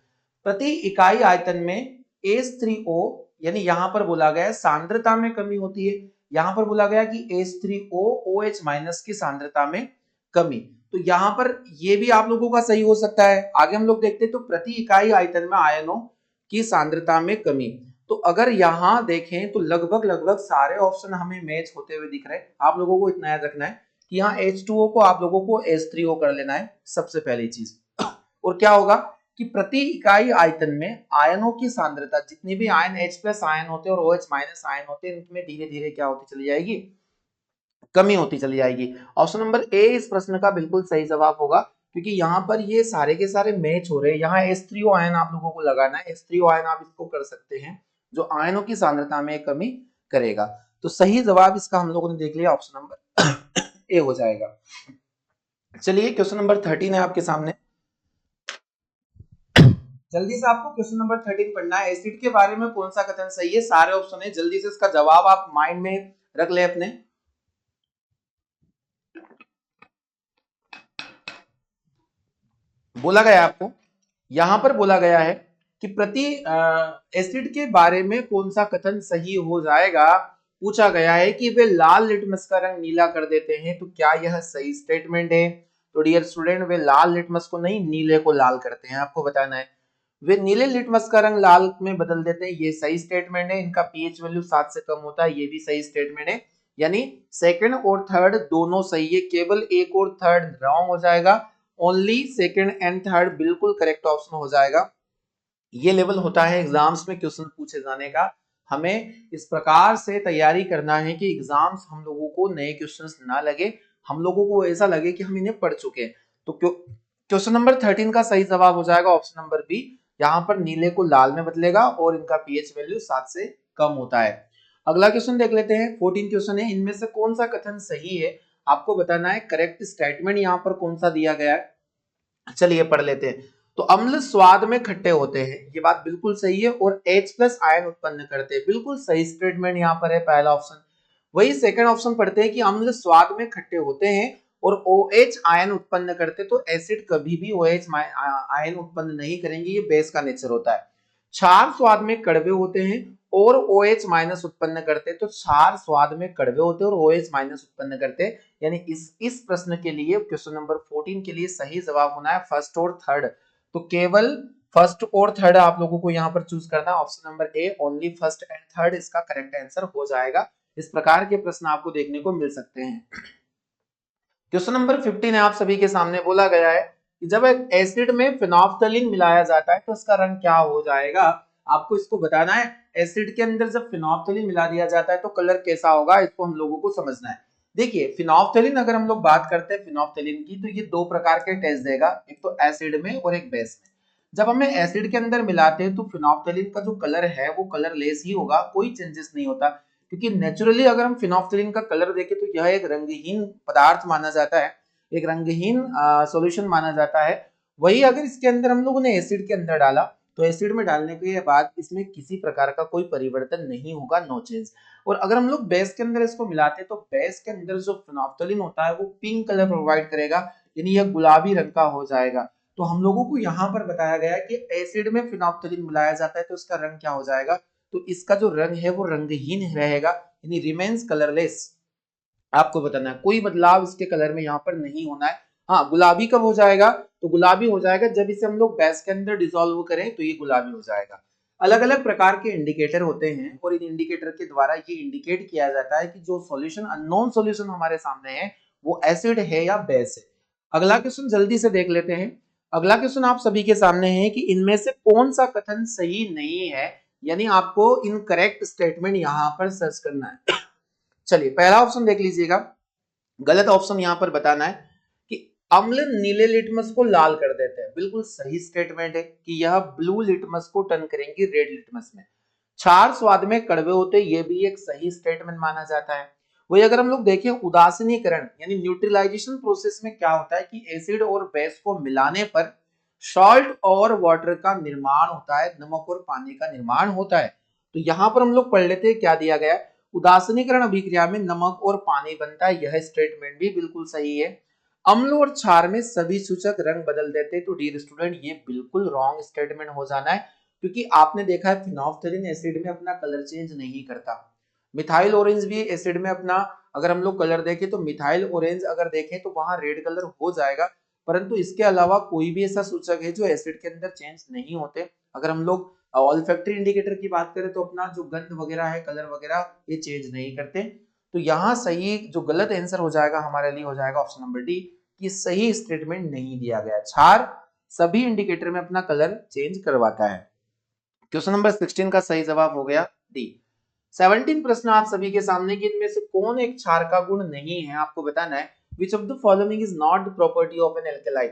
प्रति इकाई आयतन में H3O, यानी यहाँ पर बोला गया सांद्रता में कमी होती है, यहाँ पर बोला गया कि H3O OH माइनस की सांद्रता में कमी। तो यहाँ पर ये भी आप लोगों का सही हो सकता है। आगे हम लोग देखते हैं, तो प्रति इकाई आयतन में आयनों की सांद्रता में कमी। तो अगर यहाँ देखें तो लगभग लगभग सारे ऑप्शन हमें मैच होते हुए दिख रहे हैं। आप लोगों को इतना याद रखना है कि यहाँ H2O को आप लोगों को H3O कर लेना है सबसे पहली चीज। और क्या होगा कि प्रति इकाई आयतन में आयनों की सांद्रता, जितनी भी आयन H प्लस आयन होते हैं और OH माइनस आयन होते हैं, इनमें धीरे धीरे क्या होती चली जाएगी? कमी होती चली जाएगी। ऑप्शन नंबर ए इस प्रश्न का बिल्कुल सही जवाब होगा, क्योंकि यहाँ पर ये सारे के सारे मैच हो रहे हैं। यहाँ H3O आयन आप लोगों को लगाना है, H3O आयन आप इसको कर सकते हैं, जो आयनों की सांद्रता में कमी करेगा। तो सही जवाब इसका हम लोगों ने देख लिया, ऑप्शन नंबर ए हो जाएगा। चलिए क्वेश्चन नंबर 13 है आपके सामने, जल्दी से आपको क्वेश्चन नंबर 13 पढ़ना है। एसिड के बारे में कौन सा कथन सही है? सारे ऑप्शन है, जल्दी से इसका जवाब आप माइंड में रख ले अपने। बोला गया आपको, यहां पर बोला गया है कि प्रति एसिड के बारे में कौन सा कथन सही हो जाएगा। पूछा गया है कि वे लाल लिटमस का रंग नीला कर देते हैं, तो क्या यह सही स्टेटमेंट है? तो डियर स्टूडेंट, वे लाल लिटमस को नहीं, नीले को लाल करते हैं, आपको बताना है। वे नीले लिटमस का रंग लाल में बदल देते हैं, ये सही स्टेटमेंट है। इनका पीएच वैल्यू 7 से कम होता है, ये भी सही स्टेटमेंट है। यानी सेकंड और थर्ड दोनों सही है, केवल एक और थर्ड रॉन्ग हो जाएगा। ओनली सेकंड एंड थर्ड बिल्कुल करेक्ट ऑप्शन हो जाएगा। ये लेवल होता है एग्जाम्स में क्वेश्चन पूछे जाने का। हमें इस प्रकार से तैयारी करना है कि एग्जाम्स हम लोगों को नए क्वेश्चंस ना लगे, हम लोगों को ऐसा लगे कि हम इन्हें पढ़ चुके हैं। तो क्वेश्चन नंबर 13 का सही जवाब हो जाएगा ऑप्शन नंबर बी। यहाँ पर नीले को लाल में बदलेगा और इनका पीएच वैल्यू 7 से कम होता है। अगला क्वेश्चन देख लेते हैं। 14 क्वेश्चन है, इनमें से कौन सा कथन सही है आपको बताना है। करेक्ट स्टेटमेंट यहाँ पर कौन सा दिया गया है, चलिए पढ़ लेते हैं। तो अम्ल स्वाद में खट्टे होते हैं, ये बात बिल्कुल सही है, और H प्लस आयन उत्पन्न करते हैं, बिल्कुल सही स्टेटमेंट यहाँ पर है पहला ऑप्शन। वही सेकंड ऑप्शन पढ़ते हैं कि अम्ल स्वाद में खट्टे होते हैं और OH आयन उत्पन्न करते, तो एसिड कभी भी OH आयन उत्पन्न नहीं करेंगे, ये बेस का नेचर होता है। क्षार स्वाद में कड़वे होते हैं और OH माइनस उत्पन्न करते, तो क्षार स्वाद में कड़वे होते हैं और OH माइनस उत्पन्न करते, यानी इस प्रश्न के लिए क्वेश्चन नंबर 14 के लिए सही जवाब होना है फर्स्ट और थर्ड। तो केवल फर्स्ट और थर्ड आप लोगों को यहाँ पर चूज करना है, option number A only first and third इसका करेक्ट आंसर हो जाएगा। इस प्रकार के प्रश्न आपको देखने को मिल सकते हैं। क्वेश्चन नंबर 15 है आप सभी के सामने, बोला गया है कि जब एक एसिड में फिनोल्फ्थालीन मिलाया जाता है तो उसका रंग क्या हो जाएगा। आपको इसको बताना है। एसिड के अंदर जब फिनोल्फ्थालीन मिला दिया जाता है तो कलर कैसा होगा, इसको हम लोगों को समझना है। देखिए फिनोल्फ्थालीन अगर हम लोग बात करते हैं फिनोल्फ्थालीन की, तो ये दो प्रकार के टेस्ट देगा, एक तो एसिड में और एक बेस में। जब हमें एसिड के अंदर मिलाते हैं तो फिनोल्फ्थालीन का जो कलर है वो कलरलेस ही होगा, कोई चेंजेस नहीं होता, क्योंकि नेचुरली अगर हम फिनोल्फ्थालीन का कलर देखें तो यह एक रंगहीन पदार्थ माना जाता है, एक रंगहीन सॉल्यूशन माना जाता है। वही अगर इसके अंदर हम लोगों ने एसिड के अंदर डाला तो एसिड में डालने के बाद इसमें किसी प्रकार का कोई परिवर्तन नहीं होगा, नो चेंज। और अगर हम लोग बेस के अंदर इसको मिलाते हैं तो बेस के अंदर जो फिनोल्फ्थालीन होता है वो पिंक कलर प्रोवाइड करेगा, यानी यह गुलाबी रंग का हो जाएगा। तो हम लोगों को यहाँ पर बताया गया है कि एसिड में फिनोल्फ्थालीन मिलाया जाता है तो इसका रंग क्या हो जाएगा, तो इसका जो रंग है वो रंगहीन रहेगा, यानी रिमेन्स कलरलेस। आपको बताना है कोई बदलाव इसके कलर में यहाँ पर नहीं होना है। हाँ गुलाबी कब हो जाएगा, तो गुलाबी हो जाएगा जब इसे हम लोग बेस के अंदर डिसॉल्व करें तो ये गुलाबी हो जाएगा। अलग अलग प्रकार के इंडिकेटर होते हैं और इन इंडिकेटर के द्वारा ये इंडिकेट किया जाता है कि जो सॉल्यूशन अननोन सॉल्यूशन हमारे सामने है वो एसिड है या बेस है। अगला क्वेश्चन जल्दी से देख लेते हैं। अगला क्वेश्चन आप सभी के सामने है कि इनमें से कौन सा कथन सही नहीं है, यानी आपको इनकरेक्ट स्टेटमेंट यहाँ पर सर्च करना है। चलिए पहला ऑप्शन देख लीजिएगा, गलत ऑप्शन यहाँ पर बताना है कि अम्ल नीले लिटमस को लाल कर देते हैं, बिल्कुल सही स्टेटमेंट है कि यह ब्लू लिटमस को टर्न करेंगे रेड लिटमस में। क्षार स्वाद में कड़वे होते, ये भी एक सही स्टेटमेंट माना जाता है। वही अगर हम लोग देखें उदासीनीकरण यानी न्यूट्रलाइजेशन प्रोसेस में क्या होता है कि एसिड और बेस को मिलाने पर सॉल्ट और वाटर का निर्माण होता है, नमक और पानी का निर्माण होता है। तो यहाँ पर हम लोग पढ़ लेते हैं क्या दिया गया है, उदासीनीकरण अभिक्रिया में नमक और पानी बनता है, यह स्टेटमेंट भी बिल्कुल सही है। अम्ल और क्षार में सभी सूचक रंग बदल देते हैं, तो डियर स्टूडेंट ये बिल्कुल रॉन्ग स्टेटमेंट हो जाना है, क्योंकि आपने देखा है फिनोल्फ्थालीन एसिड में अपना कलर चेंज नहीं करता। मिथाइल ऑरेंज भी एसिड में अपना, अगर हम लोग कलर देखें तो मिथाइल ऑरेंज अगर देखें तो वहां रेड कलर हो जाएगा, परंतु इसके अलावा कोई भी ऐसा सूचक है जो एसिड के अंदर चेंज नहीं होते। अगर हम लोग ऑल्फैक्टरी इंडिकेटर की बात करें तो अपना जो गंध वगैरह है, कलर वगैरह, ये चेंज नहीं करते। तो यहाँ सही जो गलत आंसर हो जाएगा हमारे लिए हो जाएगा ऑप्शन नंबर डी, कि सही स्टेटमेंट नहीं दिया गया। क्षार सभी इंडिकेटर में अपना कलर चेंज करवाता है। क्वेश्चन नंबर 16 का सही जवाब हो गया डी। 17 प्रश्न आप सभी के सामने कि इनमें से कौन एक क्षार का गुण नहीं है, आपको बताना है। Which of the following is not the property of an alkali?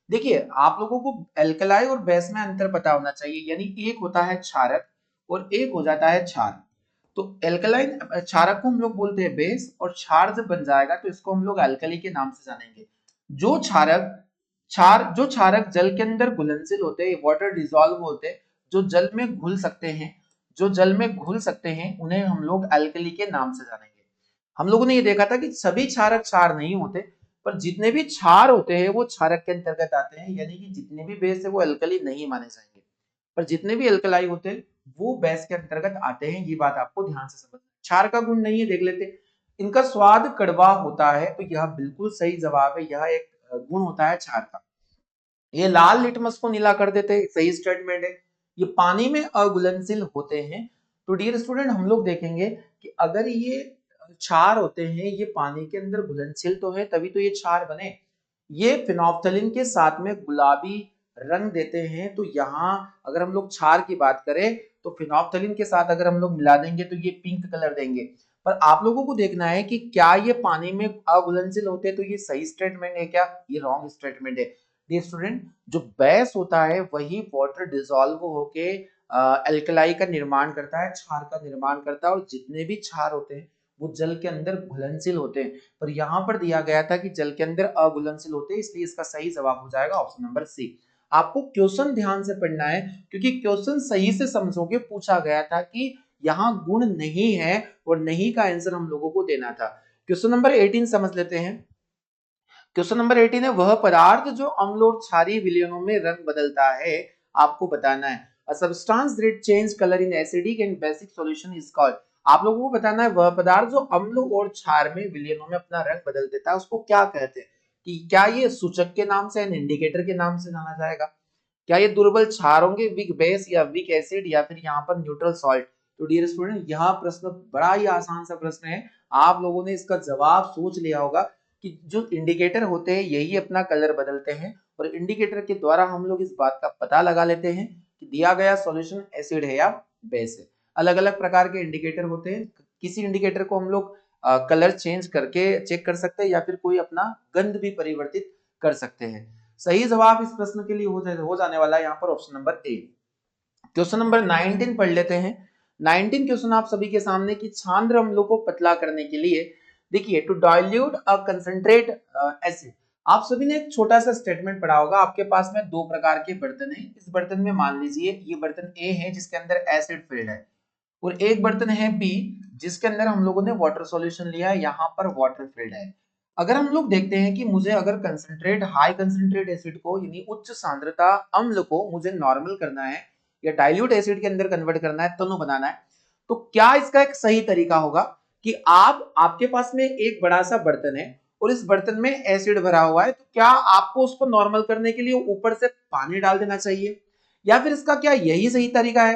देखिए आप लोगों को एल्कलाई और बेस में अंतर पता होना चाहिए, यानी एक होता है क्षारक और एक हो जाता है क्षार। तो एल्कलाइन क्षारक को हम लोग बोलते हैं बेस, और क्षार जब बन जाएगा तो इसको हम लोग एल्कली के नाम से जानेंगे। जो क्षारक जल के अंदर घुलनशील होते हैं, वाटर डिसॉल्व होते हैं, जो जल में घुल सकते हैं, उन्हें हम लोग एल्कली के नाम से जानेंगे। हम लोगों ने ये देखा था कि सभी क्षारक क्षार नहीं होते, पर जितने भी क्षार होते हैं वो क्षारक के अंतर्गत आते हैं, यानी कि जितने भी बेस है वो एल्कली नहीं माने जाएंगे, पर जितने भी एल्कलाई होते हैं वो बेस के अंतर्गत आते हैं। ये बात आपको ध्यान से समझना। क्षार का गुण नहीं है, देख लेते। इनका स्वाद कड़वा होता है, तो यह बिल्कुल सही जवाब है, यह एक गुण होता है क्षार का। ये लाल लिटमस को नीला कर देते हैं, सही स्टेटमेंट है। ये पानी में अघुलनशील होते हैं। तो डियर स्टूडेंट हम लोग देखेंगे कि अगर ये क्षार होते हैं ये पानी के अंदर घुलनशील तो है, तभी तो ये क्षार बने। ये फिनोल्फ्थालीन के साथ में गुलाबी रंग देते हैं। तो यहाँ अगर हम लोग क्षार की बात करें तो फिनोल्फ्थालीन के साथ अगर हम लोग मिला देंगे तो ये पिंक कलर देंगे। पर आप लोगों को देखना है कि क्या ये पानी में अघुलनशील होते हैं, तो ये सही स्टेटमेंट है क्या, ये रॉन्ग स्टेटमेंट है। डियर स्टूडेंट, जो बेस होता है वही वाटर डिसॉल्व होके एल्कलाई का निर्माण करता है, क्षार का निर्माण करता है, और जितने भी क्षार होते हैं वो जल के अंदर घुलनशील होते हैं। पर यहाँ पर दिया गया था कि जल के अंदर अघुलनशील होते हैं, इसलिए इसका सही जवाब हो जाएगा ऑप्शन नंबर सी। आपको क्वेश्चन ध्यान से पढ़ना है, क्योंकि क्वेश्चन सही से समझोगे, पूछा गया था कि यहाँ गुण नहीं है और नहीं का आंसर हम लोगों को देना था। क्वेश्चन नंबर 18 समझ लेते हैं। क्वेश्चन नंबर 18 है, वह पदार्थ जो अम्ल और क्षारीय विलयनों में रंग बदलता है, आपको बताना है। A substance that change color in acidic and basic solution is called। आप लोगों को बताना है वह पदार्थ जो अम्ल और क्षार में विलयनों में अपना रंग बदल देता है उसको क्या कहते हैं। कि क्या ये सूचक के नाम से, इंडिकेटर के नाम से जाना जाएगा, क्या ये दुर्बल क्षार होंगे, वीक बेस या वीक एसिड, या फिर यहाँ पर न्यूट्रल सॉल्ट। तो डियर स्टूडेंट, यह प्रश्न बड़ा ही आसान सा प्रश्न है, आप लोगों ने इसका जवाब सोच लिया होगा कि जो इंडिकेटर होते हैं यही अपना कलर बदलते हैं, और इंडिकेटर के द्वारा हम लोग इस बात का पता लगा लेते हैं कि दिया गया सॉल्यूशन एसिड है या बेस है। अलग अलग प्रकार के इंडिकेटर होते हैं, किसी इंडिकेटर को हम लोग कलर चेंज करके चेक कर सकते हैं, या फिर कोई अपना गंध भी परिवर्तित कर सकते हैं। सही जवाब इस प्रश्न के लिए हो जाने वाला है यहाँ पर option number A. Question number 19 पढ़ लेते हैं। 19 क्वेश्चन आप सभी के सामने कि छांद्र अम्लों को पतला करने के लिए, देखिए, to dilute a concentrate acid. आप सभी ने एक छोटा सा स्टेटमेंट पढ़ा होगा, आपके पास में दो प्रकार के बर्तन हैं। इस बर्तन में मान लीजिए ये बर्तन ए है जिसके अंदर एसिड फिल्ड है, और एक बर्तन है बी जिसके अंदर हम लोगों ने वाटर सॉल्यूशन लिया है, यहाँ पर वाटर फिल्ड है। अगर हम लोग देखते हैं कि मुझे अगर कंसंट्रेट हाई कंसंट्रेट एसिड को यानी उच्च सांद्रता अम्ल को मुझे नॉर्मल करना है या डाइल्यूट एसिड के अंदर कन्वर्ट करना है, तनु बनाना है, तो क्या इसका एक सही तरीका होगा कि आपके पास में एक बड़ा सा बर्तन है और इस बर्तन में एसिड भरा हुआ है, तो क्या आपको उसको नॉर्मल करने के लिए ऊपर से पानी डाल देना चाहिए, या फिर इसका क्या यही सही तरीका है।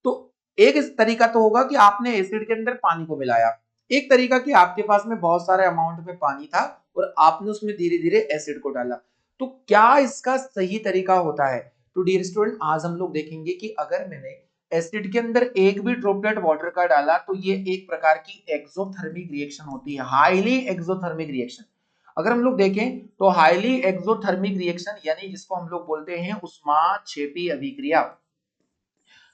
तो एक इस तरीका तो होगा कि आपने एसिड के अंदर पानी को मिलाया, एक तरीका कि आपके पास में बहुत सारे अमाउंट में पानी था और आपने उसमें धीरे धीरे एसिड को डाला। तो क्या इसका सही तरीका होता है। तो डियर स्टूडेंट, आज हम लोग देखेंगे कि अगर मैंने एसिड के अंदर एक भी ड्रॉपलेट वाटर का डाला तो ये एक प्रकार की एक्सोथर्मिक रिएक्शन होती है, हाईली एक्सोथर्मिक रिएक्शन। अगर हम लोग देखें तो हाईली एक्सोथर्मिक रिएक्शन यानी जिसको हम लोग बोलते हैं उष्माक्षेपी अभिक्रिया,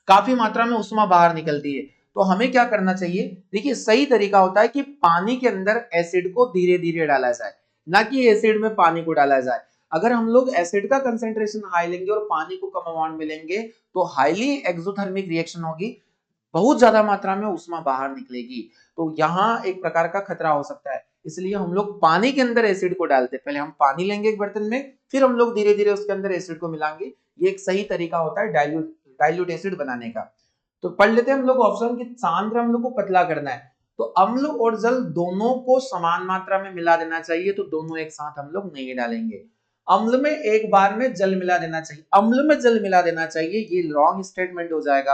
काफी मात्रा में उष्मा बाहर निकलती है। तो हमें क्या करना चाहिए, देखिए, सही तरीका होता है कि पानी के अंदर एसिड को धीरे धीरे डाला जाए, ना कि एसिड में पानी को डाला जाए। अगर हम लोग एसिड का कंसेंट्रेशन हाई लेंगे और पानी को कम अमाउंट में लेंगे तो हाईली एक्सोथर्मिक रिएक्शन होगी, बहुत ज्यादा मात्रा में उष्मा बाहर निकलेगी। तो यहाँ एक प्रकार का खतरा हो सकता है, इसलिए हम लोग पानी के अंदर एसिड को डालते हैं। पहले हम पानी लेंगे एक बर्तन में, फिर हम लोग धीरे धीरे उसके अंदर एसिड को मिलाएंगे। ये एक सही तरीका होता है डाइल्यूट एसिड बनाने का। तो पढ़ लेते हैं हम लोग ऑप्शन कि सांद्र अम्ल को पतला करना है, तो अम्ल और जल दोनों को समान मात्रा में मिला देना चाहिए, तो दोनों एक साथ हम लोग नहीं डालेंगे। अम्ल में एक बार में जल मिला देना चाहिए, अम्ल में जल मिला देना चाहिए, ये रॉन्ग स्टेटमेंट हो जाएगा।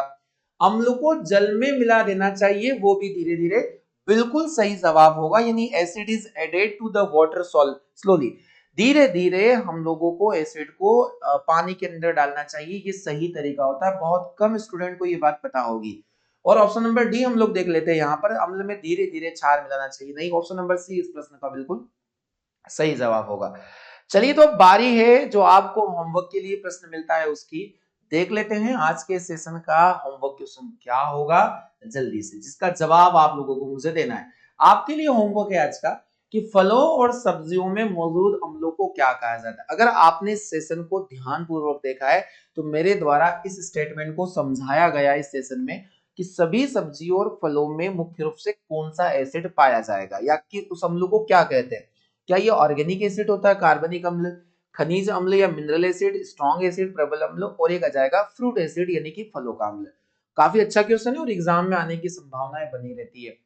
अम्ल को जल में मिला देना चाहिए, वो भी धीरे धीरे, बिल्कुल सही जवाब होगा, यानी acid is added to the water slowly. धीरे धीरे हम लोगों को एसिड को पानी के अंदर डालना चाहिए, ये सही तरीका होता है। बहुत कम स्टूडेंट को ये बात पता होगी। और ऑप्शन नंबर डी हम लोग देख लेते हैं, यहाँ पर अम्ल में धीरे धीरे क्षार मिलाना चाहिए, नहीं, ऑप्शन नंबर सी इस प्रश्न का बिल्कुल सही जवाब होगा। चलिए, तो अब बारी है जो आपको होमवर्क के लिए प्रश्न मिलता है उसकी। देख लेते हैं आज के सेशन का होमवर्क क्वेश्चन क्या होगा जल्दी से, जिसका जवाब आप लोगों को मुझे देना है। आपके लिए होमवर्क है आज का कि फलों और सब्जियों में मौजूद अम्लों को क्या कहा जाता है। अगर आपने इस सेशन को ध्यान पूर्वक देखा है तो मेरे द्वारा इस स्टेटमेंट को समझाया गया इस सेशन में कि सभी सब्जियों और फलों में मुख्य रूप से कौन सा एसिड पाया जाएगा, या कि उस अम्ल को क्या कहते हैं। क्या ये ऑर्गेनिक एसिड होता है, कार्बनिक अम्ल, खनिज अम्ल या मिनरल एसिड, स्ट्रॉन्ग एसिड, प्रबल अम्ल, और एक आ जाएगा फ्रूट एसिड यानी कि फलों का अम्ल। काफी अच्छा क्वेश्चन है और एग्जाम में आने की संभावनाएं बनी रहती है।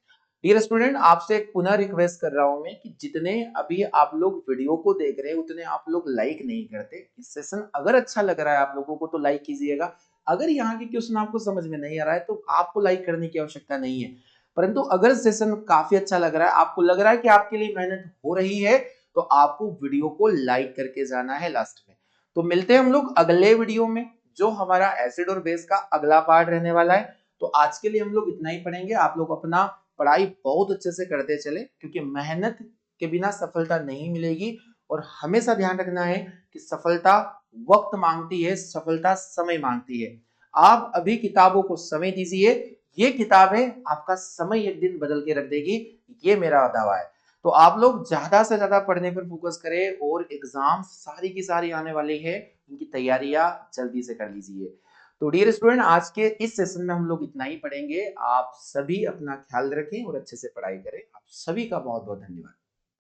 डियर स्टूडेंट, आपसे एक पुनः रिक्वेस्ट कर रहा हूं मैं कि जितने अभी आप लोग वीडियो को देख रहे हैं उतने आप लोग लाइक नहीं करते। इस सेशन अगर अच्छा लग रहा है आप लोगों को तो लाइक कीजिएगा। अगर यहाँ के क्वेश्चन आपको समझ में नहीं आ रहा है तो आपको लाइक करने की आवश्यकता नहीं है। परंतु अगर सेशन काफी अच्छा लग रहा है, आपको लग रहा है कि आपके लिए मेहनत हो रही है, तो आपको वीडियो को लाइक करके जाना है लास्ट में। तो मिलते हैं हम लोग अगले वीडियो में, जो हमारा एसिड और बेस का अगला पार्ट रहने वाला है। तो आज के लिए हम लोग इतना ही पढ़ेंगे। आप लोग अपना पढ़ाई बहुत अच्छे से करते चले, क्योंकि मेहनत के बिना सफलता नहीं मिलेगी। और हमेशा ध्यान रखना है कि सफलता वक्त मांगती है, सफलता समय मांगती है। आप अभी किताबों को समय दीजिए, ये किताबें आपका समय एक दिन बदल के रख देगी, ये मेरा दावा है। तो आप लोग ज्यादा से ज्यादा पढ़ने पर फोकस करें, और एग्जाम सारी की सारी आने वाली है, उनकी तैयारियां जल्दी से कर लीजिए। तो डियर स्टूडेंट, आज के इस सेशन में हम लोग इतना ही पढ़ेंगे। आप सभी अपना ख्याल रखें और अच्छे से पढ़ाई करें। आप सभी का बहुत बहुत धन्यवाद।